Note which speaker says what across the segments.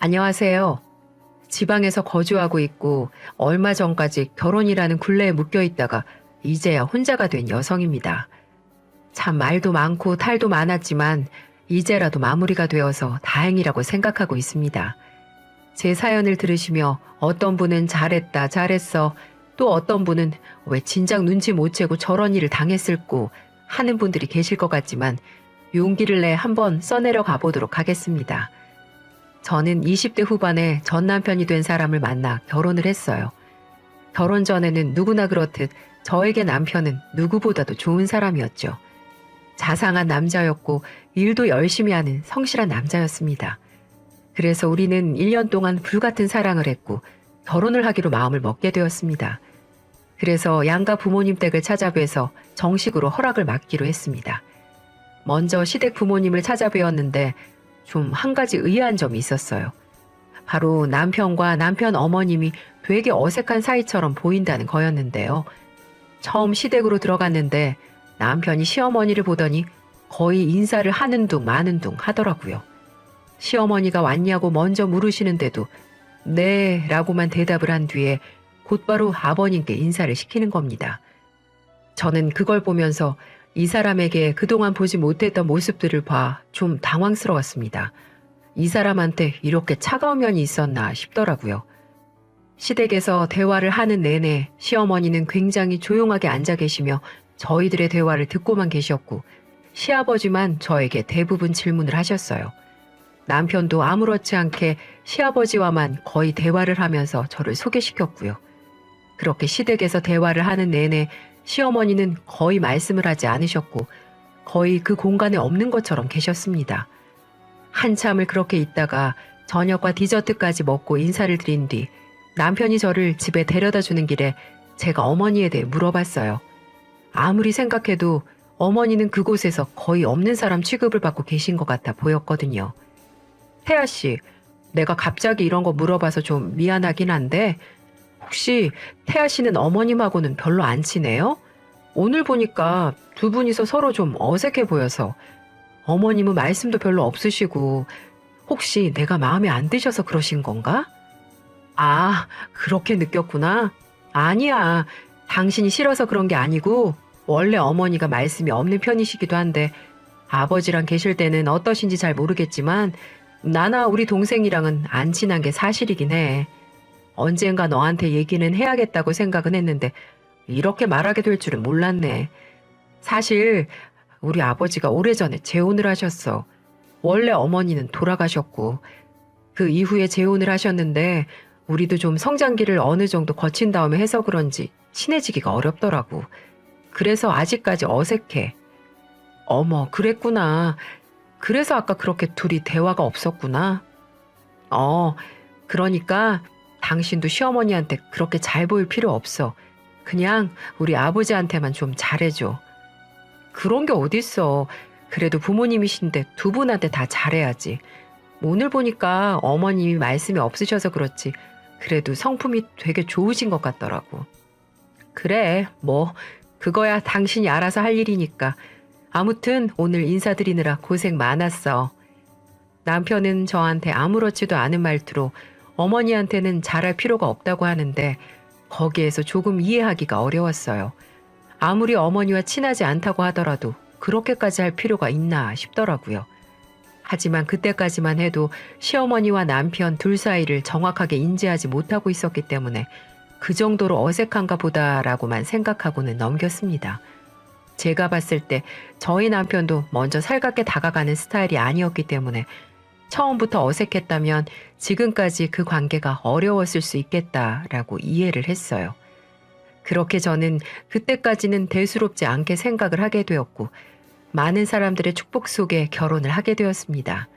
Speaker 1: 안녕하세요. 지방에서 거주하고 있고 얼마 전까지 결혼이라는 굴레에 묶여 있다가 이제야 혼자가 된 여성입니다. 참 말도 많고 탈도 많았지만 이제라도 마무리가 되어서 다행이라고 생각하고 있습니다. 제 사연을 들으시며 어떤 분은 잘했다, 잘했어, 또 어떤 분은 왜 진작 눈치 못 채고 저런 일을 당했을꼬 하는 분들이 계실 것 같지만 용기를 내 한번 써내려 가보도록 하겠습니다. 저는 20대 후반에 전 남편이 된 사람을 만나 결혼을 했어요. 결혼 전에는 누구나 그렇듯 저에게 남편은 누구보다도 좋은 사람이었죠. 자상한 남자였고 일도 열심히 하는 성실한 남자였습니다. 그래서 우리는 1년 동안 불같은 사랑을 했고 결혼을 하기로 마음을 먹게 되었습니다. 그래서 양가 부모님 댁을 찾아뵈서 정식으로 허락을 맡기로 했습니다. 먼저 시댁 부모님을 찾아뵈었는데 좀 한 가지 의아한 점이 있었어요. 바로 남편과 남편 어머님이 되게 어색한 사이처럼 보인다는 거였는데요. 처음 시댁으로 들어갔는데 남편이 시어머니를 보더니 거의 인사를 하는 둥 마는 둥 하더라고요. 시어머니가 왔냐고 먼저 물으시는데도 네 라고만 대답을 한 뒤에 곧바로 아버님께 인사를 시키는 겁니다. 저는 그걸 보면서 이 사람에게 그동안 보지 못했던 모습들을 봐 좀 당황스러웠습니다. 이 사람한테 이렇게 차가운 면이 있었나 싶더라고요. 시댁에서 대화를 하는 내내 시어머니는 굉장히 조용하게 앉아 계시며 저희들의 대화를 듣고만 계셨고 시아버지만 저에게 대부분 질문을 하셨어요. 남편도 아무렇지 않게 시아버지와만 거의 대화를 하면서 저를 소개시켰고요. 그렇게 시댁에서 대화를 하는 내내 시어머니는 거의 말씀을 하지 않으셨고 거의 그 공간에 없는 것처럼 계셨습니다. 한참을 그렇게 있다가 저녁과 디저트까지 먹고 인사를 드린 뒤 남편이 저를 집에 데려다 주는 길에 제가 어머니에 대해 물어봤어요. 아무리 생각해도 어머니는 그곳에서 거의 없는 사람 취급을 받고 계신 것 같아 보였거든요. 태아 씨, 내가 갑자기 이런 거 물어봐서 좀 미안하긴 한데 혹시 태아 씨는 어머님하고는 별로 안 친해요? 오늘 보니까 두 분이서 서로 좀 어색해 보여서 어머님은 말씀도 별로 없으시고 혹시 내가 마음에 안 드셔서 그러신 건가? 아, 그렇게 느꼈구나. 아니야. 당신이 싫어서 그런 게 아니고 원래 어머니가 말씀이 없는 편이시기도 한데 아버지랑 계실 때는 어떠신지 잘 모르겠지만 나나 우리 동생이랑은 안 친한 게 사실이긴 해. 언젠가 너한테 얘기는 해야겠다고 생각은 했는데 이렇게 말하게 될 줄은 몰랐네. 사실 우리 아버지가 오래전에 재혼을 하셨어. 원래 어머니는 돌아가셨고 그 이후에 재혼을 하셨는데 우리도 좀 성장기를 어느 정도 거친 다음에 해서 그런지 친해지기가 어렵더라고. 그래서 아직까지 어색해. 어머, 그랬구나. 그래서 아까 그렇게 둘이 대화가 없었구나. 그러니까 당신도 시어머니한테 그렇게 잘 보일 필요 없어. 그냥 우리 아버지한테만 좀 잘해줘. 그런 게 어딨어. 그래도 부모님이신데 두 분한테 다 잘해야지. 오늘 보니까 어머님이 말씀이 없으셔서 그렇지. 그래도 성품이 되게 좋으신 것 같더라고. 그래, 뭐 그거야 당신이 알아서 할 일이니까. 아무튼 오늘 인사드리느라 고생 많았어. 남편은 저한테 아무렇지도 않은 말투로 어머니한테는 잘할 필요가 없다고 하는데 거기에서 조금 이해하기가 어려웠어요. 아무리 어머니와 친하지 않다고 하더라도 그렇게까지 할 필요가 있나 싶더라고요. 하지만 그때까지만 해도 시어머니와 남편 둘 사이를 정확하게 인지하지 못하고 있었기 때문에 그 정도로 어색한가 보다라고만 생각하고는 넘겼습니다. 제가 봤을 때 저희 남편도 먼저 살갑게 다가가는 스타일이 아니었기 때문에 처음부터 어색했다면 지금까지 그 관계가 어려웠을 수 있겠다라고 이해를 했어요. 그렇게 저는 그때까지는 대수롭지 않게 생각을 하게 되었고 많은 사람들의 축복 속에 결혼을 하게 되었습니다.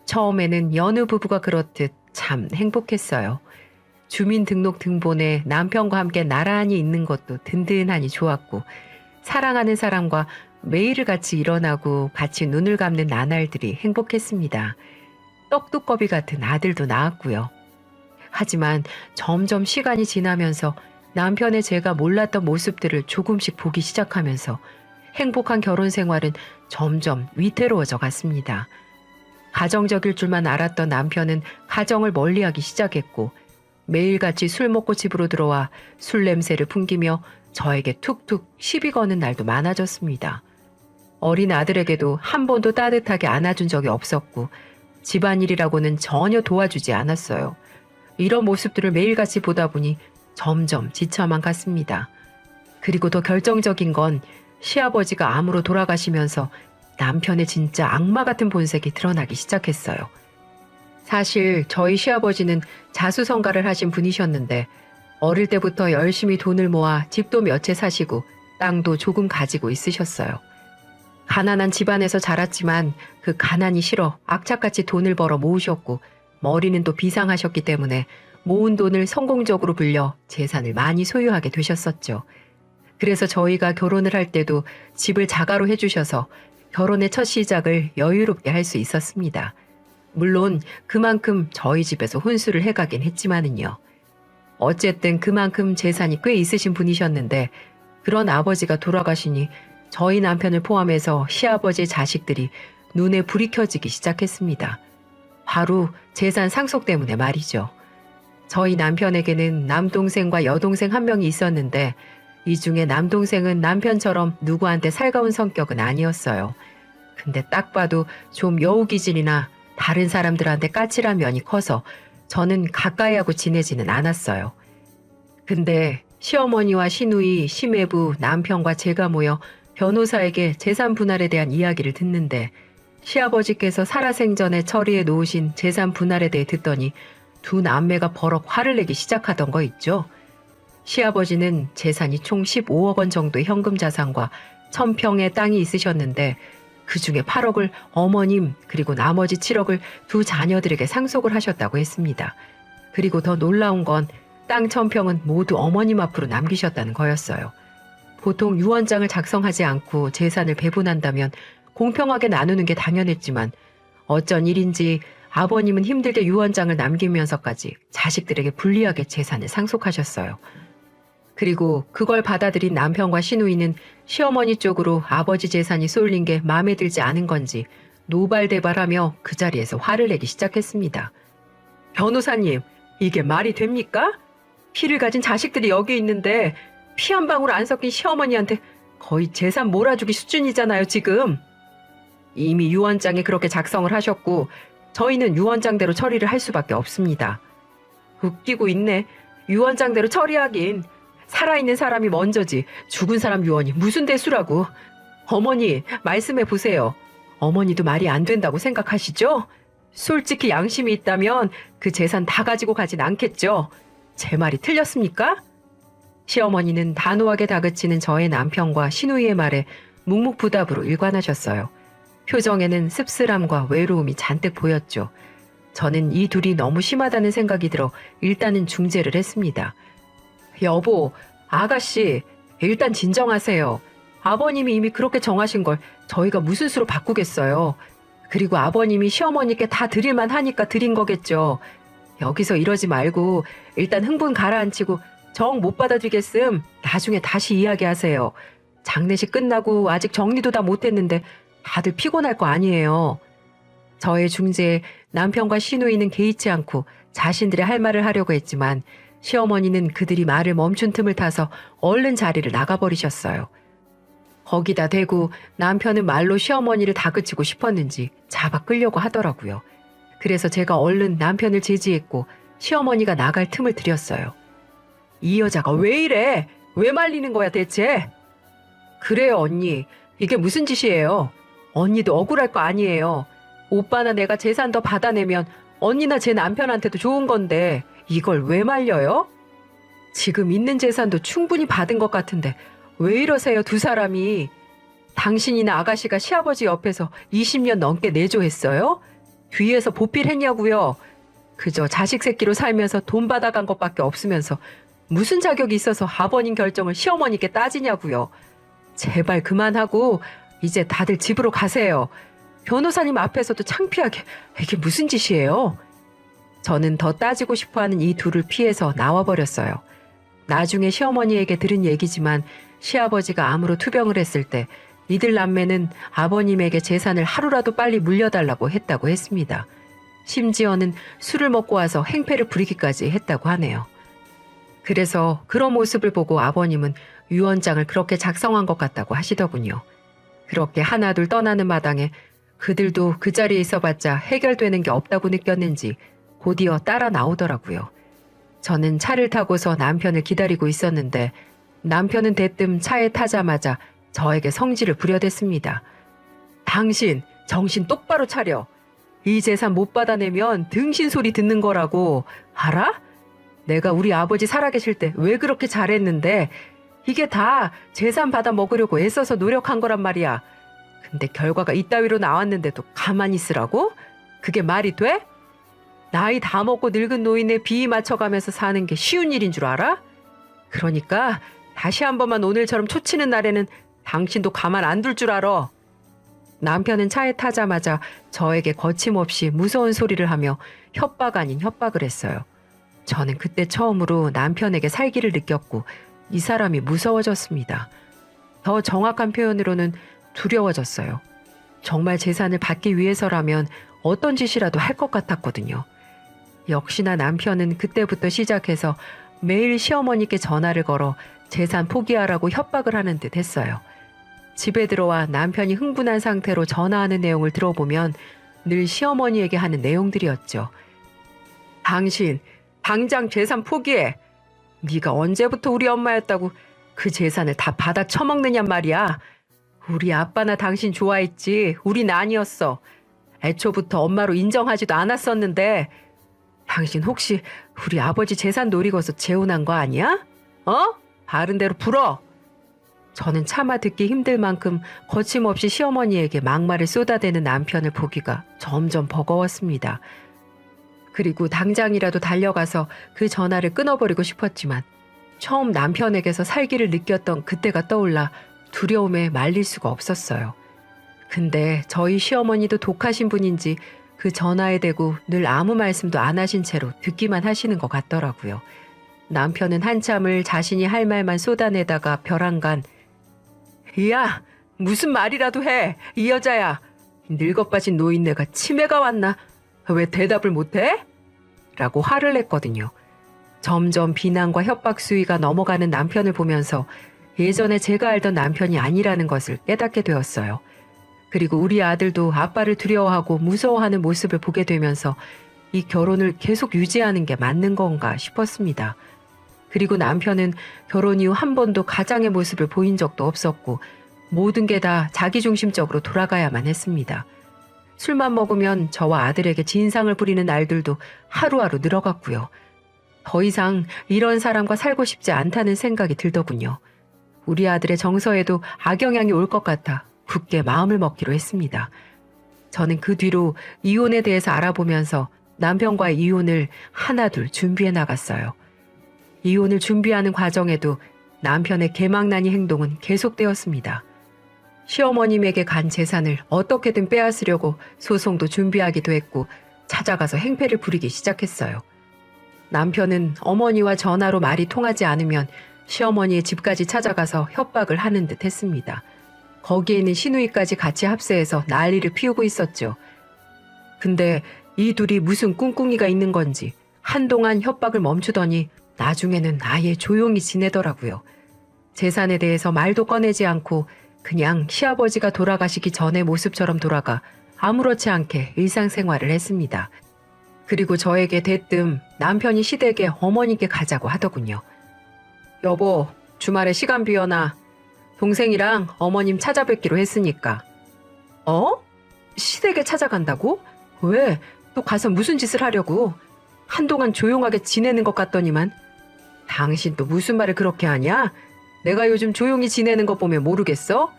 Speaker 1: 처음에는 여느 부부가 그렇듯 참 행복했어요. 주민등록등본에 남편과 함께 나란히 있는 것도 든든하니 좋았고 사랑하는 사람과 매일을 같이 일어나고 같이 눈을 감는 나날들이 행복했습니다. 떡두꺼비 같은 아들도 낳았고요. 하지만 점점 시간이 지나면서 남편의 제가 몰랐던 모습들을 조금씩 보기 시작하면서 행복한 결혼 생활은 점점 위태로워져 갔습니다. 가정적일 줄만 알았던 남편은 가정을 멀리하기 시작했고 매일같이 술 먹고 집으로 들어와 술 냄새를 풍기며 저에게 툭툭 시비 거는 날도 많아졌습니다. 어린 아들에게도 한 번도 따뜻하게 안아준 적이 없었고 집안일이라고는 전혀 도와주지 않았어요. 이런 모습들을 매일같이 보다 보니 점점 지쳐만 갔습니다. 그리고 더 결정적인 건 시아버지가 암으로 돌아가시면서 남편의 진짜 악마 같은 본색이 드러나기 시작했어요. 사실 저희 시아버지는 자수성가를 하신 분이셨는데 어릴 때부터 열심히 돈을 모아 집도 몇 채 사시고 땅도 조금 가지고 있으셨어요. 가난한 집안에서 자랐지만 그 가난이 싫어 악착같이 돈을 벌어 모으셨고 머리는 또 비상하셨기 때문에 모은 돈을 성공적으로 불려 재산을 많이 소유하게 되셨었죠. 그래서 저희가 결혼을 할 때도 집을 자가로 해주셔서 결혼의 첫 시작을 여유롭게 할 수 있었습니다. 물론 그만큼 저희 집에서 혼수를 해가긴 했지만은요. 어쨌든 그만큼 재산이 꽤 있으신 분이셨는데 그런 아버지가 돌아가시니 저희 남편을 포함해서 시아버지의 자식들이 눈에 불이 켜지기 시작했습니다. 바로 재산 상속 때문에 말이죠. 저희 남편에게는 남동생과 여동생 한 명이 있었는데 이 중에 남동생은 남편처럼 누구한테 살가운 성격은 아니었어요. 근데 딱 봐도 좀 여우기질이나 다른 사람들한테 까칠한 면이 커서 저는 가까이 하고 지내지는 않았어요. 근데 시어머니와 시누이, 시매부, 남편과 제가 모여 변호사에게 재산 분할에 대한 이야기를 듣는데 시아버지께서 살아생전에 처리해 놓으신 재산 분할에 대해 듣더니 두 남매가 버럭 화를 내기 시작하던 거 있죠. 시아버지는 재산이 총 15억 원 정도의 현금 자산과 1000평의 땅이 있으셨는데 그중에 8억을 어머님 그리고 나머지 7억을 두 자녀들에게 상속을 하셨다고 했습니다. 그리고 더 놀라운 건 땅 1000평은 모두 어머님 앞으로 남기셨다는 거였어요. 보통 유언장을 작성하지 않고 재산을 배분한다면 공평하게 나누는 게 당연했지만 어쩐 일인지 아버님은 힘들게 유언장을 남기면서까지 자식들에게 불리하게 재산을 상속하셨어요. 그리고 그걸 받아들인 남편과 시누이는 시어머니 쪽으로 아버지 재산이 쏠린 게 마음에 들지 않은 건지 노발대발하며 그 자리에서 화를 내기 시작했습니다. 변호사님, 이게 말이 됩니까? 피를 가진 자식들이 여기 있는데 피 한 방울 안 섞인 시어머니한테 거의 재산 몰아주기 수준이잖아요, 지금. 이미 유언장에 그렇게 작성을 하셨고 저희는 유언장대로 처리를 할 수밖에 없습니다. 웃기고 있네. 유언장대로 처리하긴. 살아있는 사람이 먼저지 죽은 사람 유언이 무슨 대수라고. 어머니 말씀해 보세요. 어머니도 말이 안 된다고 생각하시죠? 솔직히 양심이 있다면 그 재산 다 가지고 가진 않겠죠. 제 말이 틀렸습니까? 시어머니는 단호하게 다그치는 저의 남편과 시누이의 말에 묵묵부답으로 일관하셨어요. 표정에는 씁쓸함과 외로움이 잔뜩 보였죠. 저는 이 둘이 너무 심하다는 생각이 들어 일단은 중재를 했습니다. 여보, 아가씨, 일단 진정하세요. 아버님이 이미 그렇게 정하신 걸 저희가 무슨 수로 바꾸겠어요. 그리고 아버님이 시어머니께 다 드릴만 하니까 드린 거겠죠. 여기서 이러지 말고 일단 흥분 가라앉히고 정 못 받아주겠음 나중에 다시 이야기하세요. 장례식 끝나고 아직 정리도 다 못했는데 다들 피곤할 거 아니에요. 저의 중재에 남편과 시누이는 개의치 않고 자신들의 할 말을 하려고 했지만 시어머니는 그들이 말을 멈춘 틈을 타서 얼른 자리를 나가버리셨어요. 거기다 대고 남편은 말로 시어머니를 다그치고 싶었는지 잡아 끌려고 하더라고요. 그래서 제가 얼른 남편을 제지했고 시어머니가 나갈 틈을 드렸어요. 이 여자가 왜 이래? 왜 말리는 거야 대체? 그래요 언니. 이게 무슨 짓이에요? 언니도 억울할 거 아니에요. 오빠나 내가 재산 더 받아내면 언니나 제 남편한테도 좋은 건데 이걸 왜 말려요? 지금 있는 재산도 충분히 받은 것 같은데 왜 이러세요 두 사람이? 당신이나 아가씨가 시아버지 옆에서 20년 넘게 내조했어요? 뒤에서 보필했냐고요? 그저 자식 새끼로 살면서 돈 받아간 것밖에 없으면서 무슨 자격이 있어서 아버님 결정을 시어머니께 따지냐고요? 제발 그만하고 이제 다들 집으로 가세요. 변호사님 앞에서도 창피하게 이게 무슨 짓이에요? 저는 더 따지고 싶어하는 이 둘을 피해서 나와버렸어요. 나중에 시어머니에게 들은 얘기지만 시아버지가 암으로 투병을 했을 때 이들 남매는 아버님에게 재산을 하루라도 빨리 물려달라고 했다고 했습니다. 심지어는 술을 먹고 와서 행패를 부리기까지 했다고 하네요. 그래서 그런 모습을 보고 아버님은 유언장을 그렇게 작성한 것 같다고 하시더군요. 그렇게 하나둘 떠나는 마당에 그들도 그 자리에 있어봤자 해결되는 게 없다고 느꼈는지 곧이어 따라 나오더라고요. 저는 차를 타고서 남편을 기다리고 있었는데 남편은 대뜸 차에 타자마자 저에게 성질을 부려댔습니다. 당신 정신 똑바로 차려. 이 재산 못 받아내면 등신 소리 듣는 거라고. 알아? 내가 우리 아버지 살아계실 때 왜 그렇게 잘했는데 이게 다 재산 받아 먹으려고 애써서 노력한 거란 말이야. 근데 결과가 이따위로 나왔는데도 가만히 있으라고? 그게 말이 돼? 나이 다 먹고 늙은 노인의 비위 맞춰가면서 사는 게 쉬운 일인 줄 알아? 그러니까 다시 한 번만 오늘처럼 초치는 날에는 당신도 가만 안 둘 줄 알아. 남편은 차에 타자마자 저에게 거침없이 무서운 소리를 하며 협박 아닌 협박을 했어요. 저는 그때 처음으로 남편에게 살기를 느꼈고 이 사람이 무서워졌습니다. 더 정확한 표현으로는 두려워졌어요. 정말 재산을 받기 위해서라면 어떤 짓이라도 할 것 같았거든요. 역시나 남편은 그때부터 시작해서 매일 시어머니께 전화를 걸어 재산 포기하라고 협박을 하는 듯 했어요. 집에 들어와 남편이 흥분한 상태로 전화하는 내용을 들어보면 늘 시어머니에게 하는 내용들이었죠. 당신 당장 재산 포기해. 네가 언제부터 우리 엄마였다고 그 재산을 다 받아 처먹느냔 말이야. 우리 아빠나 당신 좋아했지 우린 아니었어. 애초부터 엄마로 인정하지도 않았었는데 당신 혹시 우리 아버지 재산 노리고서 재혼한 거 아니야? 어? 바른 대로 불어. 저는 차마 듣기 힘들 만큼 거침없이 시어머니에게 막말을 쏟아대는 남편을 보기가 점점 버거웠습니다. 그리고 당장이라도 달려가서 그 전화를 끊어버리고 싶었지만 처음 남편에게서 살기를 느꼈던 그때가 떠올라 두려움에 말릴 수가 없었어요. 근데 저희 시어머니도 독하신 분인지 그 전화에 대고 늘 아무 말씀도 안 하신 채로 듣기만 하시는 것 같더라고요. 남편은 한참을 자신이 할 말만 쏟아내다가 벼랑간 야, 무슨 말이라도 해. 이 여자야. 늙어빠진 노인네가 치매가 왔나? 왜 대답을 못해? 라고 화를 냈거든요. 점점 비난과 협박 수위가 넘어가는 남편을 보면서 예전에 제가 알던 남편이 아니라는 것을 깨닫게 되었어요. 그리고 우리 아들도 아빠를 두려워하고 무서워하는 모습을 보게 되면서 이 결혼을 계속 유지하는 게 맞는 건가 싶었습니다. 그리고 남편은 결혼 이후 한 번도 가장의 모습을 보인 적도 없었고 모든 게 다 자기중심적으로 돌아가야만 했습니다. 술만 먹으면 저와 아들에게 진상을 부리는 날들도 하루하루 늘어갔고요. 더 이상 이런 사람과 살고 싶지 않다는 생각이 들더군요. 우리 아들의 정서에도 악영향이 올 것 같아 굳게 마음을 먹기로 했습니다. 저는 그 뒤로 이혼에 대해서 알아보면서 남편과의 이혼을 하나둘 준비해 나갔어요. 이혼을 준비하는 과정에도 남편의 개망나니 행동은 계속되었습니다. 시어머님에게 간 재산을 어떻게든 빼앗으려고 소송도 준비하기도 했고 찾아가서 행패를 부리기 시작했어요. 남편은 어머니와 전화로 말이 통하지 않으면 시어머니의 집까지 찾아가서 협박을 하는 듯 했습니다. 거기에는 시누이까지 같이 합세해서 난리를 피우고 있었죠. 근데 이 둘이 무슨 꿍꿍이가 있는 건지 한동안 협박을 멈추더니 나중에는 아예 조용히 지내더라고요. 재산에 대해서 말도 꺼내지 않고 그냥 시아버지가 돌아가시기 전의 모습처럼 돌아가 아무렇지 않게 일상생활을 했습니다. 그리고 저에게 대뜸 남편이 시댁에 어머니께 가자고 하더군요. 여보, 주말에 시간 비워놔. 동생이랑 어머님 찾아뵙기로 했으니까. 어? 시댁에 찾아간다고? 왜? 또 가서 무슨 짓을 하려고? 한동안 조용하게 지내는 것 같더니만. 당신 또 무슨 말을 그렇게 하냐? 내가 요즘 조용히 지내는 거 보면 모르겠어?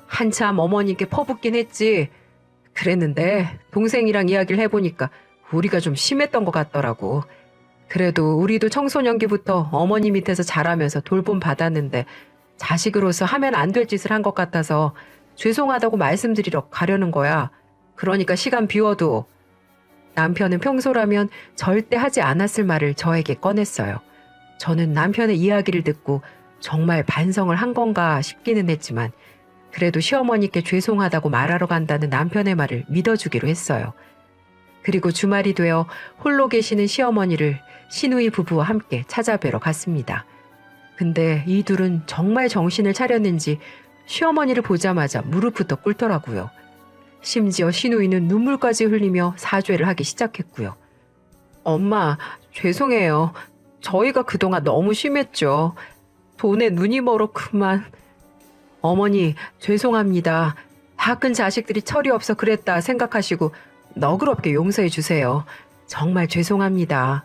Speaker 1: 한참 어머님께 퍼붓긴 했지. 그랬는데 동생이랑 이야기를 해보니까 우리가 좀 심했던 것 같더라고. 그래도 우리도 청소년기부터 어머니 밑에서 자라면서 돌봄 받았는데 자식으로서 하면 안 될 짓을 한 것 같아서 죄송하다고 말씀드리러 가려는 거야. 그러니까 시간 비워도. 남편은 평소라면 절대 하지 않았을 말을 저에게 꺼냈어요. 저는 남편의 이야기를 듣고 정말 반성을 한 건가 싶기는 했지만 그래도 시어머니께 죄송하다고 말하러 간다는 남편의 말을 믿어주기로 했어요. 그리고 주말이 되어 홀로 계시는 시어머니를 시누이 부부와 함께 찾아뵈러 갔습니다. 근데 이 둘은 정말 정신을 차렸는지 시어머니를 보자마자 무릎부터 꿇더라고요. 심지어 시누이는 눈물까지 흘리며 사죄를 하기 시작했고요. 엄마, 죄송해요. 저희가 그동안 너무 심했죠. 돈에 눈이 멀어 그만. 어머니, 죄송합니다. 다 큰 자식들이 철이 없어 그랬다 생각하시고 너그럽게 용서해 주세요. 정말 죄송합니다.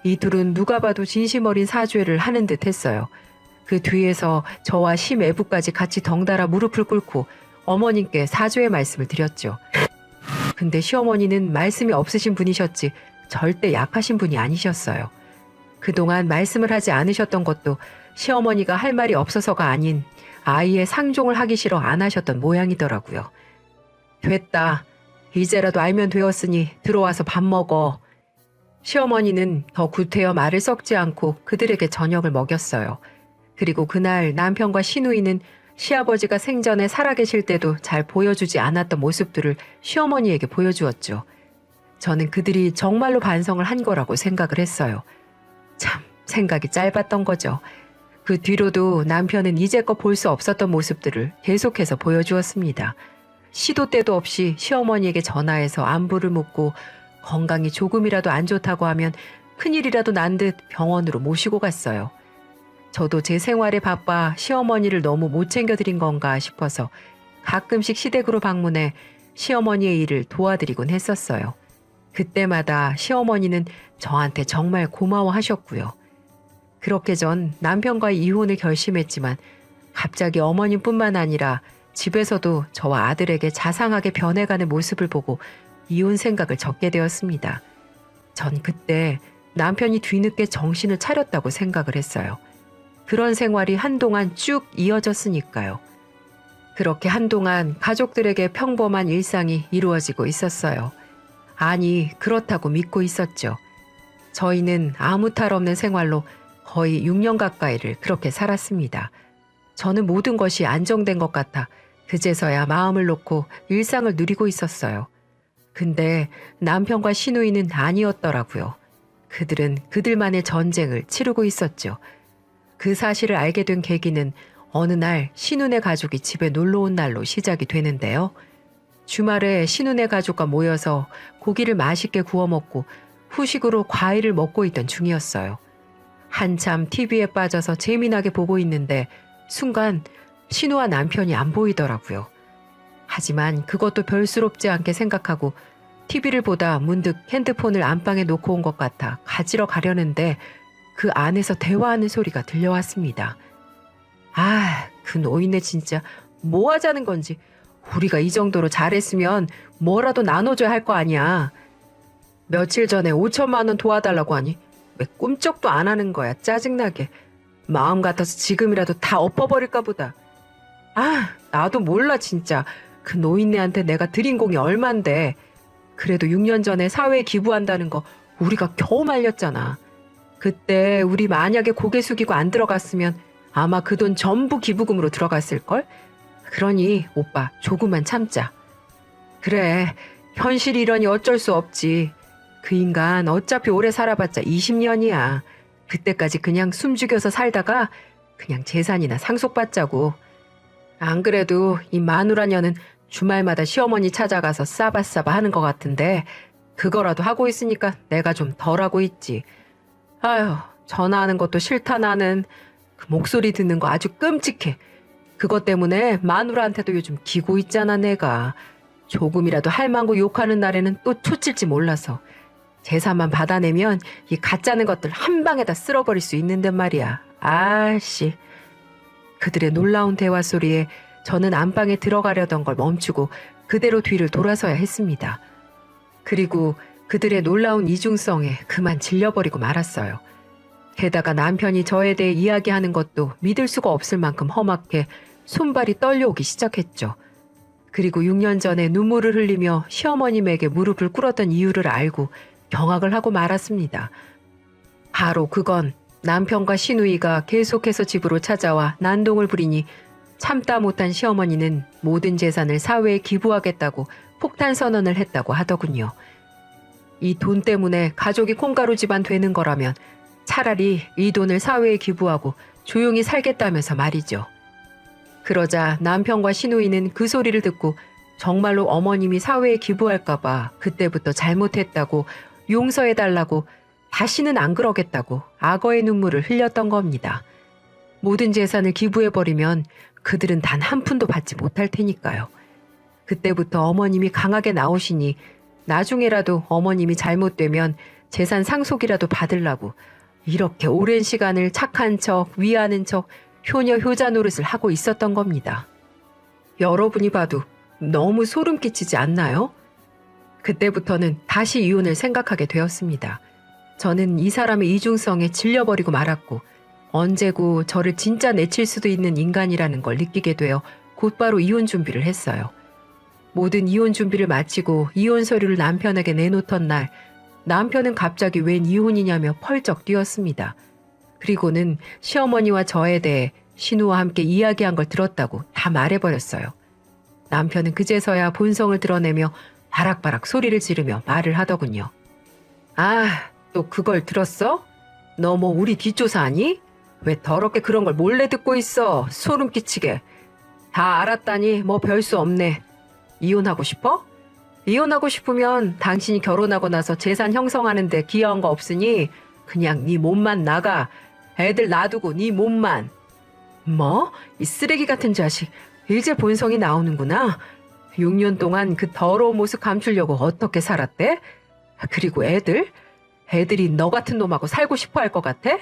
Speaker 1: 이 둘은 누가 봐도 진심 어린 사죄를 하는 듯 했어요. 그 뒤에서 저와 시매부까지 같이 덩달아 무릎을 꿇고 어머님께 사죄의 말씀을 드렸죠. 근데 시어머니는 말씀이 없으신 분이셨지 절대 약하신 분이 아니셨어요. 그동안 말씀을 하지 않으셨던 것도 시어머니가 할 말이 없어서가 아닌 아이의 상종을 하기 싫어 안 하셨던 모양이더라고요. 됐다. 이제라도 알면 되었으니 들어와서 밥 먹어. 시어머니는 더 구태여 말을 섞지 않고 그들에게 저녁을 먹였어요. 그리고 그날 남편과 시누이는 시아버지가 생전에 살아계실 때도 잘 보여주지 않았던 모습들을 시어머니에게 보여주었죠. 저는 그들이 정말로 반성을 한 거라고 생각을 했어요. 참 생각이 짧았던 거죠. 그 뒤로도 남편은 이제껏 볼 수 없었던 모습들을 계속해서 보여주었습니다. 시도 때도 없이 시어머니에게 전화해서 안부를 묻고 건강이 조금이라도 안 좋다고 하면 큰일이라도 난 듯 병원으로 모시고 갔어요. 저도 제 생활에 바빠 시어머니를 너무 못 챙겨드린 건가 싶어서 가끔씩 시댁으로 방문해 시어머니의 일을 도와드리곤 했었어요. 그때마다 시어머니는 저한테 정말 고마워하셨고요. 그렇게 전 남편과의 이혼을 결심했지만 갑자기 어머님뿐만 아니라 집에서도 저와 아들에게 자상하게 변해가는 모습을 보고 이혼 생각을 접게 되었습니다. 전 그때 남편이 뒤늦게 정신을 차렸다고 생각을 했어요. 그런 생활이 한동안 쭉 이어졌으니까요. 그렇게 한동안 가족들에게 평범한 일상이 이루어지고 있었어요. 아니, 그렇다고 믿고 있었죠. 저희는 아무 탈 없는 생활로 거의 6년 가까이를 그렇게 살았습니다. 저는 모든 것이 안정된 것 같아 그제서야 마음을 놓고 일상을 누리고 있었어요. 근데 남편과 시누이는 아니었더라고요. 그들은 그들만의 전쟁을 치르고 있었죠. 그 사실을 알게 된 계기는 어느 날 신우네 가족이 집에 놀러 온 날로 시작이 되는데요. 주말에 신우네 가족과 모여서 고기를 맛있게 구워 먹고 후식으로 과일을 먹고 있던 중이었어요. 한참 TV에 빠져서 재미나게 보고 있는데 순간 신우와 남편이 안 보이더라고요. 하지만 그것도 별스럽지 않게 생각하고 TV를 보다 문득 핸드폰을 안방에 놓고 온 것 같아 가지러 가려는데 그 안에서 대화하는 소리가 들려왔습니다. 아, 그 노인네 진짜 뭐 하자는 건지. 우리가 이 정도로 잘했으면 뭐라도 나눠줘야 할 거 아니야. 며칠 전에 5천만 원 도와달라고 하니 왜 꿈쩍도 안 하는 거야. 짜증나게. 마음 같아서 지금이라도 다 엎어버릴까 보다. 아, 나도 몰라 진짜. 그 노인네한테 내가 드린 공이 얼만데. 그래도 6년 전에 사회에 기부한다는 거 우리가 겨우 말렸잖아. 그때 우리 만약에 고개 숙이고 안 들어갔으면 아마 그 돈 전부 기부금으로 들어갔을걸? 그러니 오빠 조금만 참자. 그래, 현실이 이러니 어쩔 수 없지. 그 인간 어차피 오래 살아봤자 20년이야. 그때까지 그냥 숨죽여서 살다가 그냥 재산이나 상속받자고. 안 그래도 이 마누라녀는 주말마다 시어머니 찾아가서 싸바싸바 하는 것 같은데 그거라도 하고 있으니까 내가 좀 덜 하고 있지. 아휴, 전화하는 것도 싫다 나는. 그 목소리 듣는 거 아주 끔찍해. 그것 때문에 마누라한테도 요즘 기고 있잖아 내가. 조금이라도 할망구 욕하는 날에는 또 초칠지 몰라서. 재산만 받아내면 이 가짜는 것들 한 방에다 쓸어버릴 수 있는데 말이야. 아씨. 그들의 놀라운 대화 소리에 저는 안방에 들어가려던 걸 멈추고 그대로 뒤를 돌아서야 했습니다. 그리고 그들의 놀라운 이중성에 그만 질려버리고 말았어요. 게다가 남편이 저에 대해 이야기하는 것도 믿을 수가 없을 만큼 험악해 손발이 떨려오기 시작했죠. 그리고 6년 전에 눈물을 흘리며 시어머님에게 무릎을 꿇었던 이유를 알고 경악을 하고 말았습니다. 바로 그건 남편과 시누이가 계속해서 집으로 찾아와 난동을 부리니 참다 못한 시어머니는 모든 재산을 사회에 기부하겠다고 폭탄 선언을 했다고 하더군요. 이 돈 때문에 가족이 콩가루 집안 되는 거라면 차라리 이 돈을 사회에 기부하고 조용히 살겠다면서 말이죠. 그러자 남편과 시누이는 그 소리를 듣고 정말로 어머님이 사회에 기부할까봐 그때부터 잘못했다고 용서해달라고 다시는 안 그러겠다고 악어의 눈물을 흘렸던 겁니다. 모든 재산을 기부해버리면 그들은 단 한 푼도 받지 못할 테니까요. 그때부터 어머님이 강하게 나오시니 나중에라도 어머님이 잘못되면 재산 상속이라도 받으려고 이렇게 오랜 시간을 착한 척, 위하는 척, 효녀 효자 노릇을 하고 있었던 겁니다. 여러분이 봐도 너무 소름 끼치지 않나요? 그때부터는 다시 이혼을 생각하게 되었습니다. 저는 이 사람의 이중성에 질려버리고 말았고 언제고 저를 진짜 내칠 수도 있는 인간이라는 걸 느끼게 되어 곧바로 이혼 준비를 했어요. 모든 이혼 준비를 마치고 이혼 서류를 남편에게 내놓던 날 남편은 갑자기 웬 이혼이냐며 펄쩍 뛰었습니다. 그리고는 시어머니와 저에 대해 신우와 함께 이야기한 걸 들었다고 다 말해버렸어요. 남편은 그제서야 본성을 드러내며 바락바락 소리를 지르며 말을 하더군요. 아, 또 그걸 들었어? 너 뭐 우리 뒷조사하니? 왜 더럽게 그런 걸 몰래 듣고 있어? 소름 끼치게. 다 알았다니 뭐 별 수 없네. 이혼하고 싶어? 이혼하고 싶으면 당신이 결혼하고 나서 재산 형성하는데 기여한 거 없으니 그냥 네 몸만 나가. 애들 놔두고 네 몸만. 뭐? 이 쓰레기 같은 자식. 이제 본성이 나오는구나. 6년 동안 그 더러운 모습 감추려고 어떻게 살았대? 그리고 애들? 애들이 너 같은 놈하고 살고 싶어 할 것 같아?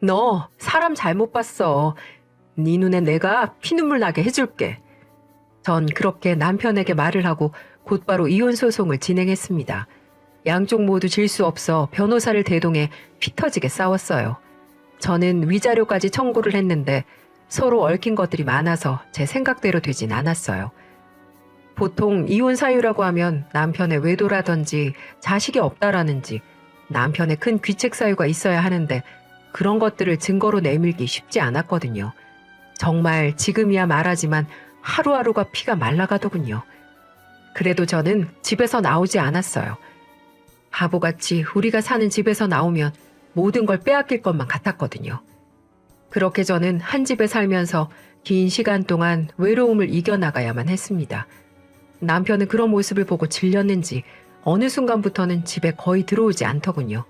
Speaker 1: 너 사람 잘못 봤어. 네 눈에 내가 피눈물 나게 해줄게. 전 그렇게 남편에게 말을 하고 곧바로 이혼 소송을 진행했습니다. 양쪽 모두 질 수 없어 변호사를 대동해 피 터지게 싸웠어요. 저는 위자료까지 청구를 했는데 서로 얽힌 것들이 많아서 제 생각대로 되진 않았어요. 보통 이혼 사유라고 하면 남편의 외도라든지 자식이 없다라는지 남편의 큰 귀책 사유가 있어야 하는데 그런 것들을 증거로 내밀기 쉽지 않았거든요. 정말 지금이야 말하지만 하루하루가 피가 말라가더군요. 그래도 저는 집에서 나오지 않았어요. 바보같이 우리가 사는 집에서 나오면 모든 걸 빼앗길 것만 같았거든요. 그렇게 저는 한 집에 살면서 긴 시간 동안 외로움을 이겨나가야만 했습니다. 남편은 그런 모습을 보고 질렸는지 어느 순간부터는 집에 거의 들어오지 않더군요.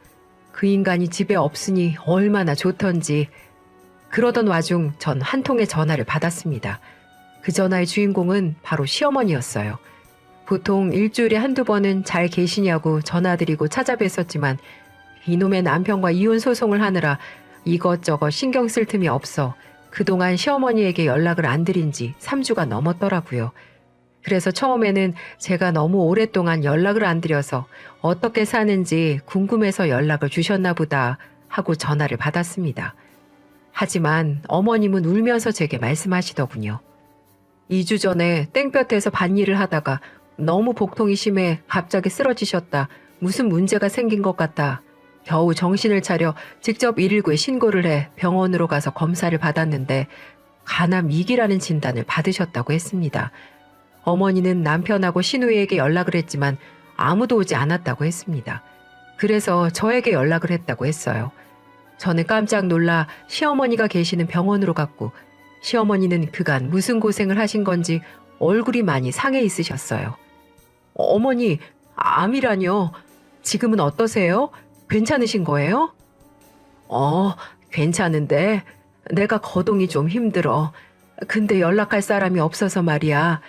Speaker 1: 그 인간이 집에 없으니 얼마나 좋던지. 그러던 와중 전 한 통의 전화를 받았습니다. 그 전화의 주인공은 바로 시어머니였어요. 보통 일주일에 한두 번은 잘 계시냐고 전화드리고 찾아뵀었지만 이놈의 남편과 이혼 소송을 하느라 이것저것 신경 쓸 틈이 없어 그동안 시어머니에게 연락을 안 드린 지 3주가 넘었더라고요. 그래서 처음에는 제가 너무 오랫동안 연락을 안 드려서 어떻게 사는지 궁금해서 연락을 주셨나 보다 하고 전화를 받았습니다. 하지만 어머님은 울면서 제게 말씀하시더군요. 2주 전에 땡볕에서 밭일을 하다가 너무 복통이 심해 갑자기 쓰러지셨다. 무슨 문제가 생긴 것 같다. 겨우 정신을 차려 직접 119에 신고를 해 병원으로 가서 검사를 받았는데 간암 2기라는 진단을 받으셨다고 했습니다. 어머니는 남편하고 시누이에게 연락을 했지만 아무도 오지 않았다고 했습니다. 그래서 저에게 연락을 했다고 했어요. 저는 깜짝 놀라 시어머니가 계시는 병원으로 갔고 시어머니는 그간 무슨 고생을 하신 건지 얼굴이 많이 상해 있으셨어요. 어머니, 암이라뇨? 지금은 어떠세요? 괜찮으신 거예요? 괜찮은데 내가 거동이 좀 힘들어. 근데 연락할 사람이 없어서 말이야.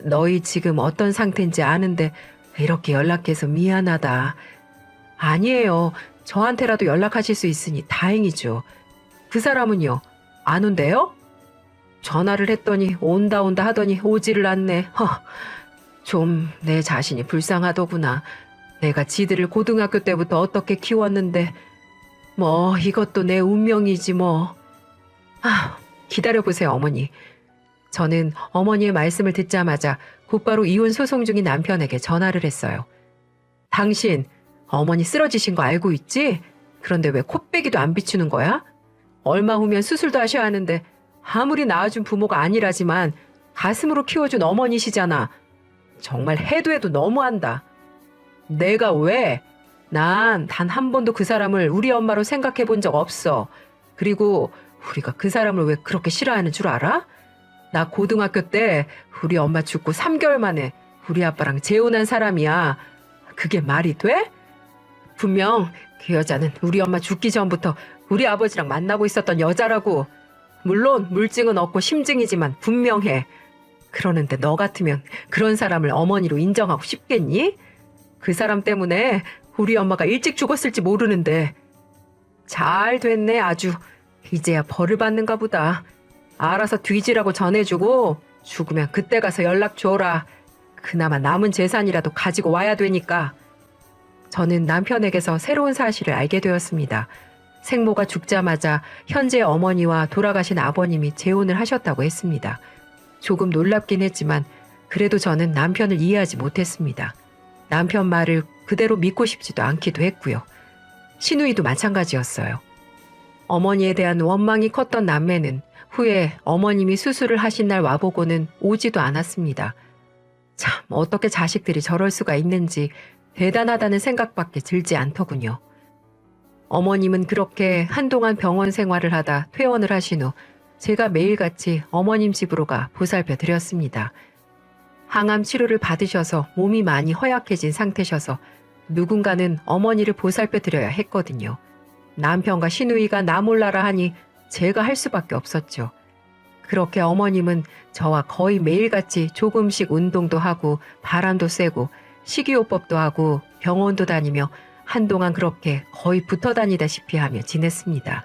Speaker 1: 너희 지금 어떤 상태인지 아는데 이렇게 연락해서 미안하다. 아니에요. 저한테라도 연락하실 수 있으니 다행이죠. 그 사람은요? 안 온대요? 전화를 했더니 온다 하더니 오지를 않네. 좀 내 자신이 불쌍하더구나. 내가 지들을 고등학교 때부터 어떻게 키웠는데 뭐 이것도 내 운명이지 뭐. 기다려보세요 어머니. 저는 어머니의 말씀을 듣자마자 곧바로 이혼 소송 중인 남편에게 전화를 했어요. 당신 어머니 쓰러지신 거 알고 있지? 그런데 왜 코빼기도 안 비추는 거야? 얼마 후면 수술도 하셔야 하는데 아무리 낳아준 부모가 아니라지만 가슴으로 키워준 어머니시잖아. 정말 해도 해도 너무한다. 내가 왜? 난 단 한 번도 그 사람을 우리 엄마로 생각해 본 적 없어. 그리고 우리가 그 사람을 왜 그렇게 싫어하는 줄 알아? 나 고등학교 때 우리 엄마 죽고 3개월 만에 우리 아빠랑 재혼한 사람이야. 그게 말이 돼? 분명 그 여자는 우리 엄마 죽기 전부터 우리 아버지랑 만나고 있었던 여자라고. 물론 물증은 없고 심증이지만 분명해. 그러는데 너 같으면 그런 사람을 어머니로 인정하고 싶겠니? 그 사람 때문에 우리 엄마가 일찍 죽었을지 모르는데. 잘 됐네 아주. 이제야 벌을 받는가 보다. 알아서 뒤지라고 전해주고 죽으면 그때 가서 연락 줘라. 그나마 남은 재산이라도 가지고 와야 되니까. 저는 남편에게서 새로운 사실을 알게 되었습니다. 생모가 죽자마자 현재 어머니와 돌아가신 아버님이 재혼을 하셨다고 했습니다. 조금 놀랍긴 했지만 그래도 저는 남편을 이해하지 못했습니다. 남편 말을 그대로 믿고 싶지도 않기도 했고요. 시누이도 마찬가지였어요. 어머니에 대한 원망이 컸던 남매는 후에 어머님이 수술을 하신 날 와보고는 오지도 않았습니다. 참 어떻게 자식들이 저럴 수가 있는지 대단하다는 생각밖에 들지 않더군요. 어머님은 그렇게 한동안 병원 생활을 하다 퇴원을 하신 후 제가 매일같이 어머님 집으로 가 보살펴 드렸습니다. 항암 치료를 받으셔서 몸이 많이 허약해진 상태셔서 누군가는 어머니를 보살펴 드려야 했거든요. 남편과 시누이가 나 몰라라 하니 제가 할 수밖에 없었죠. 그렇게 어머님은 저와 거의 매일같이 조금씩 운동도 하고 바람도 쐬고 식이요법도 하고 병원도 다니며 한동안 그렇게 거의 붙어 다니다시피 하며 지냈습니다.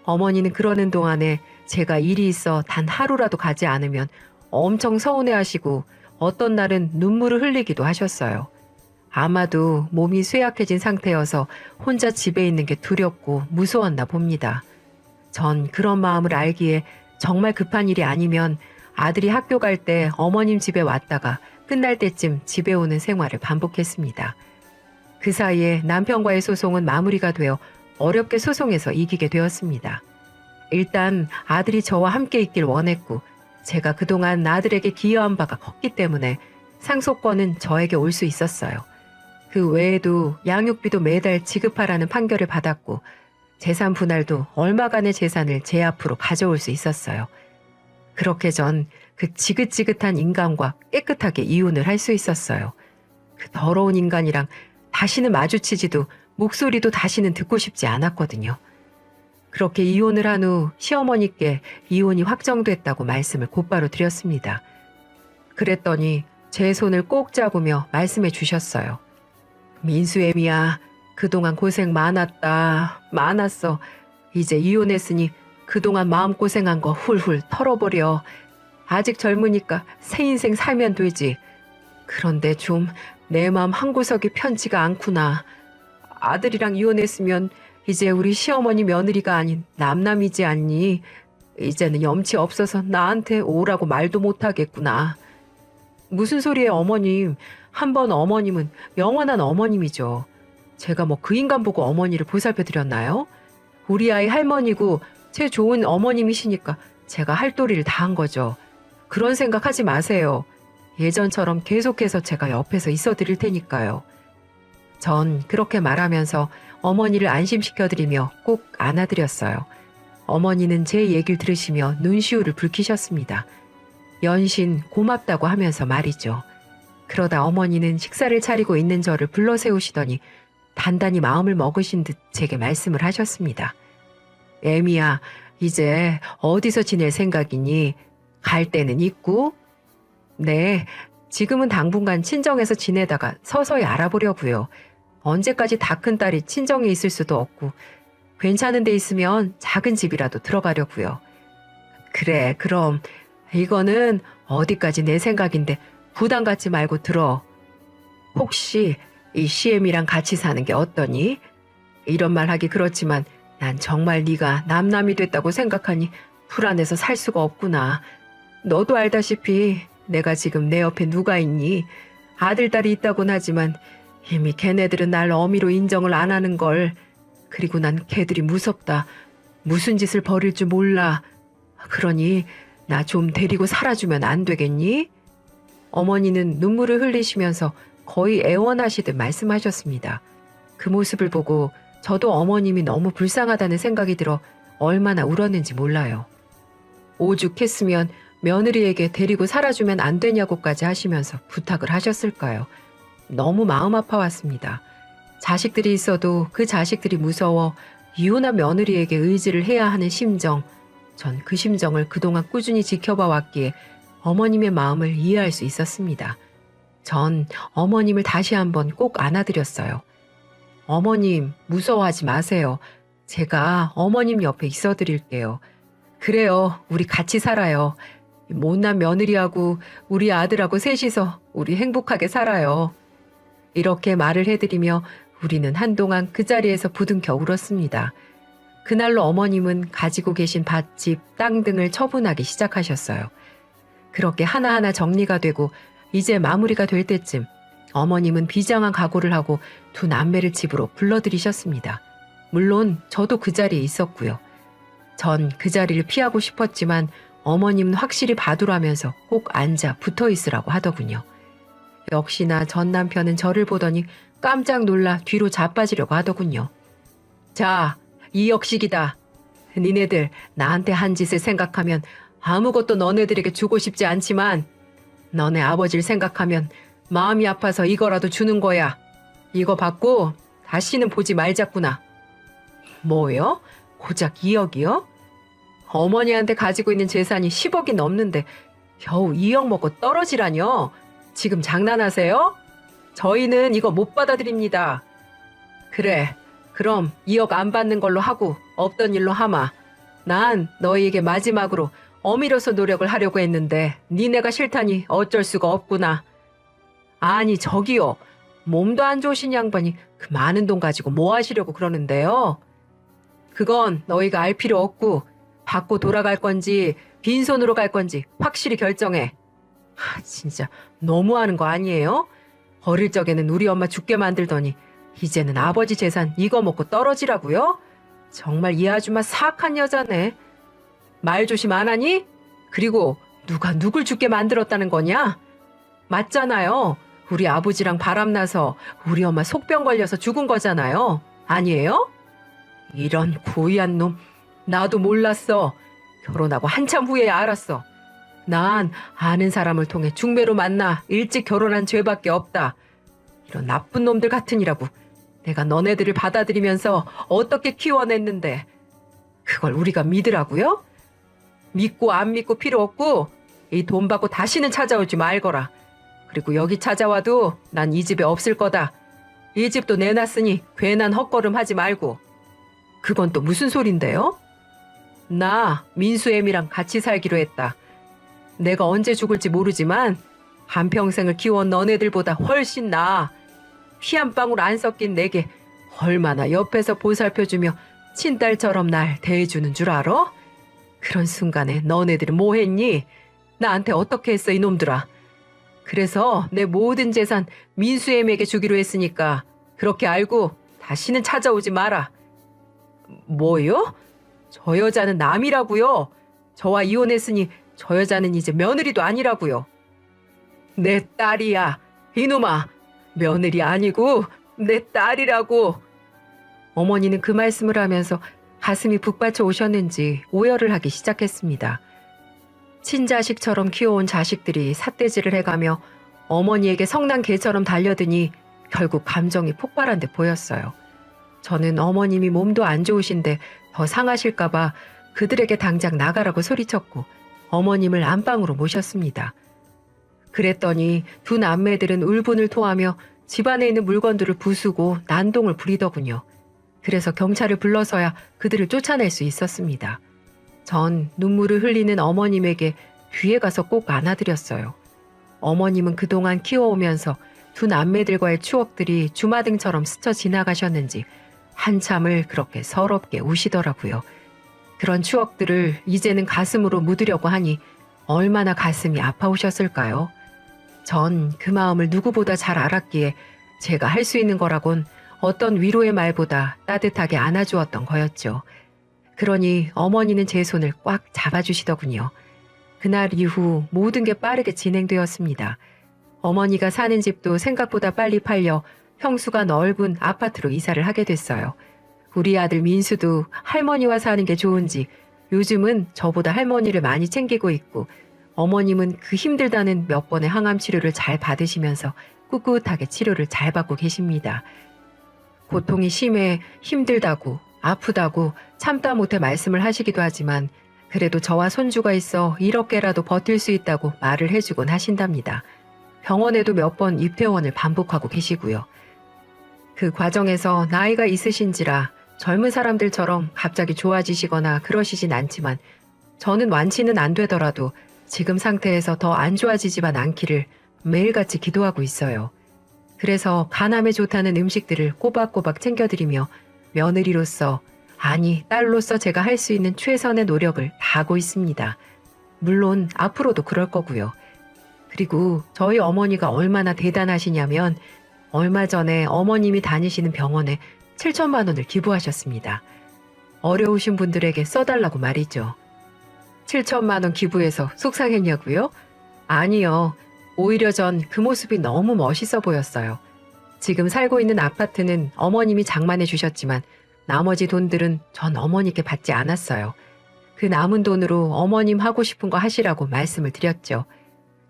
Speaker 1: 어머니는 그러는 동안에 제가 일이 있어 단 하루라도 가지 않으면 엄청 서운해하시고 어떤 날은 눈물을 흘리기도 하셨어요. 아마도 몸이 쇠약해진 상태여서 혼자 집에 있는 게 두렵고 무서웠나 봅니다. 전 그런 마음을 알기에 정말 급한 일이 아니면 아들이 학교 갈 때 어머님 집에 왔다가 끝날 때쯤 집에 오는 생활을 반복했습니다. 그 사이에 남편과의 소송은 마무리가 되어 어렵게 소송에서 이기게 되었습니다. 일단 아들이 저와 함께 있길 원했고 제가 그동안 아들에게 기여한 바가 컸기 때문에 상속권은 저에게 올 수 있었어요. 그 외에도 양육비도 매달 지급하라는 판결을 받았고 재산 분할도 얼마간의 재산을 제 앞으로 가져올 수 있었어요. 그렇게 전 그 지긋지긋한 인간과 깨끗하게 이혼을 할 수 있었어요. 그 더러운 인간이랑 다시는 마주치지도 목소리도 다시는 듣고 싶지 않았거든요. 그렇게 이혼을 한 후 시어머니께 이혼이 확정됐다고 말씀을 곧바로 드렸습니다. 그랬더니 제 손을 꼭 잡으며 말씀해 주셨어요. 민수애미야, 그동안 고생 많았어. 이제 이혼했으니 그동안 마음고생한 거 훌훌 털어버려. 아직 젊으니까 새 인생 살면 되지. 그런데 좀 내 마음 한구석이 편치가 않구나. 아들이랑 이혼했으면 이제 우리 시어머니 며느리가 아닌 남남이지 않니? 이제는 염치 없어서 나한테 오라고 말도 못하겠구나. 무슨 소리예요, 어머님. 한 번 어머님은 영원한 어머님이죠. 제가 뭐 그 인간 보고 어머니를 보살펴 드렸나요? 우리 아이 할머니고 제 좋은 어머님이시니까 제가 할 도리를 다 한 거죠. 그런 생각하지 마세요. 예전처럼 계속해서 제가 옆에서 있어 드릴 테니까요. 전 그렇게 말하면서 어머니를 안심시켜드리며 꼭 안아드렸어요. 어머니는 제 얘기를 들으시며 눈시울을 붉히셨습니다. 연신 고맙다고 하면서 말이죠. 그러다 어머니는 식사를 차리고 있는 저를 불러 세우시더니 단단히 마음을 먹으신 듯 제게 말씀을 하셨습니다. 애미야, 이제 어디서 지낼 생각이니? 갈 데는 있고? 네, 지금은 당분간 친정에서 지내다가 서서히 알아보려고요. 언제까지 다 큰 딸이 친정에 있을 수도 없고 괜찮은 데 있으면 작은 집이라도 들어가려고요. 그래, 그럼 이거는 어디까지 내 생각인데 부담 갖지 말고 들어. 혹시 이 CM이랑 같이 사는 게 어떠니? 이런 말 하기 그렇지만 난 정말 네가 남남이 됐다고 생각하니 불안해서 살 수가 없구나. 너도 알다시피 내가 지금 내 옆에 누가 있니? 아들, 딸이 있다곤 하지만 이미 걔네들은 날 어미로 인정을 안 하는 걸. 그리고 난 걔들이 무섭다. 무슨 짓을 벌일 줄 몰라. 그러니 나 좀 데리고 살아주면 안 되겠니? 어머니는 눈물을 흘리시면서 거의 애원하시듯 말씀하셨습니다. 그 모습을 보고 저도 어머님이 너무 불쌍하다는 생각이 들어 얼마나 울었는지 몰라요. 오죽했으면 며느리에게 데리고 살아주면 안 되냐고까지 하시면서 부탁을 하셨을까요? 너무 마음 아파왔습니다. 자식들이 있어도 그 자식들이 무서워 이혼한 며느리에게 의지를 해야 하는 심정, 전 그 심정을 그동안 꾸준히 지켜봐 왔기에 어머님의 마음을 이해할 수 있었습니다. 전 어머님을 다시 한번 꼭 안아드렸어요. 어머님, 무서워하지 마세요. 제가 어머님 옆에 있어 드릴게요. 그래요, 우리 같이 살아요. 못난 며느리하고 우리 아들하고 셋이서 우리 행복하게 살아요. 이렇게 말을 해드리며 우리는 한동안 그 자리에서 부둥켜 울었습니다. 그날로 어머님은 가지고 계신 밭집, 땅 등을 처분하기 시작하셨어요. 그렇게 하나하나 정리가 되고 이제 마무리가 될 때쯤 어머님은 비장한 각오를 하고 두 남매를 집으로 불러들이셨습니다. 물론 저도 그 자리에 있었고요. 전 그 자리를 피하고 싶었지만 어머님은 확실히 봐두라면서 꼭 앉아 붙어 있으라고 하더군요. 역시나 전 남편은 저를 보더니 깜짝 놀라 뒤로 자빠지려고 하더군요. 자, 이 역식이다. 니네들 나한테 한 짓을 생각하면 아무것도 너네들에게 주고 싶지 않지만 너네 아버지를 생각하면 마음이 아파서 이거라도 주는 거야. 이거 받고 다시는 보지 말자꾸나. 뭐요? 고작 2억이요? 어머니한테 가지고 있는 재산이 10억이 넘는데 겨우 2억 먹고 떨어지라뇨? 지금 장난하세요? 저희는 이거 못 받아들입니다. 그래, 그럼 2억 안 받는 걸로 하고 없던 일로 하마. 난 너희에게 마지막으로 어미로서 노력을 하려고 했는데 니네가 싫다니 어쩔 수가 없구나. 아니 저기요. 몸도 안 좋으신 양반이 그 많은 돈 가지고 뭐 하시려고 그러는데요? 그건 너희가 알 필요 없고 받고 돌아갈 건지 빈손으로 갈 건지 확실히 결정해. 진짜 너무하는 거 아니에요? 어릴 적에는 우리 엄마 죽게 만들더니 이제는 아버지 재산 이거 먹고 떨어지라고요? 정말 이 아줌마 사악한 여자네. 말 조심 안 하니? 그리고 누가 누굴 죽게 만들었다는 거냐? 맞잖아요. 우리 아버지랑 바람나서 우리 엄마 속병 걸려서 죽은 거잖아요. 아니에요? 이런 고의한 놈. 나도 몰랐어. 결혼하고 한참 후에야 알았어. 난 아는 사람을 통해 중매로 만나 일찍 결혼한 죄밖에 없다. 이런 나쁜 놈들 같으니라고 내가 너네들을 받아들이면서 어떻게 키워냈는데 그걸 우리가 믿으라고요? 믿고 안 믿고 필요 없고 이 돈 받고 다시는 찾아오지 말거라. 그리고 여기 찾아와도 난 이 집에 없을 거다. 이 집도 내놨으니 괜한 헛걸음 하지 말고. 그건 또 무슨 소린데요? 나 민수애미랑 같이 살기로 했다. 내가 언제 죽을지 모르지만 한평생을 키워온 너네들보다 훨씬 나아. 피 한 방울 안 섞인 내게 얼마나 옆에서 보살펴주며 친딸처럼 날 대해주는 줄 알아? 그런 순간에 너네들은 뭐 했니? 나한테 어떻게 했어 이놈들아. 그래서 내 모든 재산 민수애미에게 주기로 했으니까 그렇게 알고 다시는 찾아오지 마라. 뭐요? 저 여자는 남이라고요. 저와 이혼했으니 저 여자는 이제 며느리도 아니라고요. 내 딸이야. 이놈아. 며느리 아니고 내 딸이라고. 어머니는 그 말씀을 하면서 가슴이 북받쳐 오셨는지 오열을 하기 시작했습니다. 친자식처럼 키워온 자식들이 삿대질을 해가며 어머니에게 성난 개처럼 달려드니 결국 감정이 폭발한 듯 보였어요. 저는 어머님이 몸도 안 좋으신데 더 상하실까봐 그들에게 당장 나가라고 소리쳤고 어머님을 안방으로 모셨습니다. 그랬더니 두 남매들은 울분을 토하며 집안에 있는 물건들을 부수고 난동을 부리더군요. 그래서 경찰을 불러서야 그들을 쫓아낼 수 있었습니다. 전 눈물을 흘리는 어머님에게 뒤에 가서 꼭 안아드렸어요. 어머님은 그동안 키워오면서 두 남매들과의 추억들이 주마등처럼 스쳐 지나가셨는지 한참을 그렇게 서럽게 우시더라고요. 그런 추억들을 이제는 가슴으로 묻으려고 하니 얼마나 가슴이 아파오셨을까요? 전 그 마음을 누구보다 잘 알았기에 제가 할 수 있는 거라곤 어떤 위로의 말보다 따뜻하게 안아주었던 거였죠. 그러니 어머니는 제 손을 꽉 잡아주시더군요. 그날 이후 모든 게 빠르게 진행되었습니다. 어머니가 사는 집도 생각보다 빨리 팔려 평수가 넓은 아파트로 이사를 하게 됐어요. 우리 아들 민수도 할머니와 사는 게 좋은지 요즘은 저보다 할머니를 많이 챙기고 있고, 어머님은 그 힘들다는 몇 번의 항암 치료를 잘 받으시면서 꿋꿋하게 치료를 잘 받고 계십니다. 고통이 심해 힘들다고 아프다고 참다 못해 말씀을 하시기도 하지만 그래도 저와 손주가 있어 이렇게라도 버틸 수 있다고 말을 해주곤 하신답니다. 병원에도 몇 번 입퇴원을 반복하고 계시고요. 그 과정에서 나이가 있으신지라 젊은 사람들처럼 갑자기 좋아지시거나 그러시진 않지만 저는 완치는 안 되더라도 지금 상태에서 더 안 좋아지지만 않기를 매일같이 기도하고 있어요. 그래서 간암에 좋다는 음식들을 꼬박꼬박 챙겨드리며 며느리로서, 아니 딸로서 제가 할 수 있는 최선의 노력을 다하고 있습니다. 물론 앞으로도 그럴 거고요. 그리고 저희 어머니가 얼마나 대단하시냐면 얼마 전에 어머님이 다니시는 병원에 7천만 원을 기부하셨습니다. 어려우신 분들에게 써달라고 말이죠. 7천만 원 기부해서 속상했냐고요? 아니요. 오히려 전 그 모습이 너무 멋있어 보였어요. 지금 살고 있는 아파트는 어머님이 장만해 주셨지만 나머지 돈들은 전 어머니께 받지 않았어요. 그 남은 돈으로 어머님 하고 싶은 거 하시라고 말씀을 드렸죠.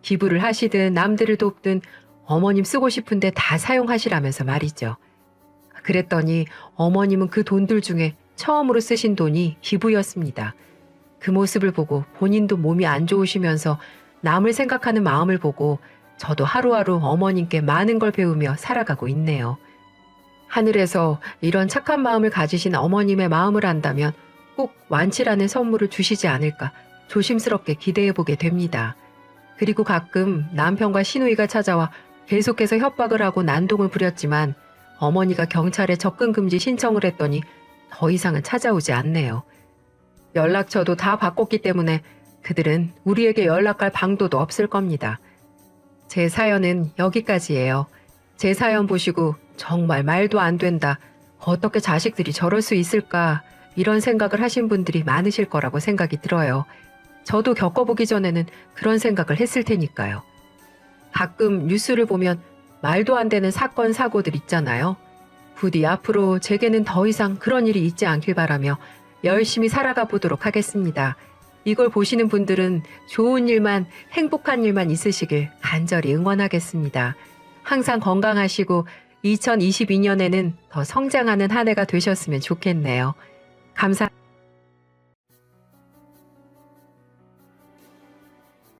Speaker 1: 기부를 하시든 남들을 돕든 어머님 쓰고 싶은데 다 사용하시라면서 말이죠. 그랬더니 어머님은 그 돈들 중에 처음으로 쓰신 돈이 기부였습니다. 그 모습을 보고 본인도 몸이 안 좋으시면서 남을 생각하는 마음을 보고 저도 하루하루 어머님께 많은 걸 배우며 살아가고 있네요. 하늘에서 이런 착한 마음을 가지신 어머님의 마음을 안다면 꼭 완치라는 선물을 주시지 않을까 조심스럽게 기대해보게 됩니다. 그리고 가끔 남편과 시누이가 찾아와 계속해서 협박을 하고 난동을 부렸지만 어머니가 경찰에 접근금지 신청을 했더니 더 이상은 찾아오지 않네요. 연락처도 다 바꿨기 때문에 그들은 우리에게 연락할 방도도 없을 겁니다. 제 사연은 여기까지예요. 제 사연 보시고 정말 말도 안 된다, 어떻게 자식들이 저럴 수 있을까, 이런 생각을 하신 분들이 많으실 거라고 생각이 들어요. 저도 겪어보기 전에는 그런 생각을 했을 테니까요. 가끔 뉴스를 보면 말도 안 되는 사건, 사고들 있잖아요. 부디 앞으로 제게는 더 이상 그런 일이 있지 않길 바라며 열심히 살아가 보도록 하겠습니다. 이걸 보시는 분들은 좋은 일만, 행복한 일만 있으시길 간절히 응원하겠습니다. 항상 건강하시고 2022년에는 더 성장하는 한 해가 되셨으면 좋겠네요. 감사합니다.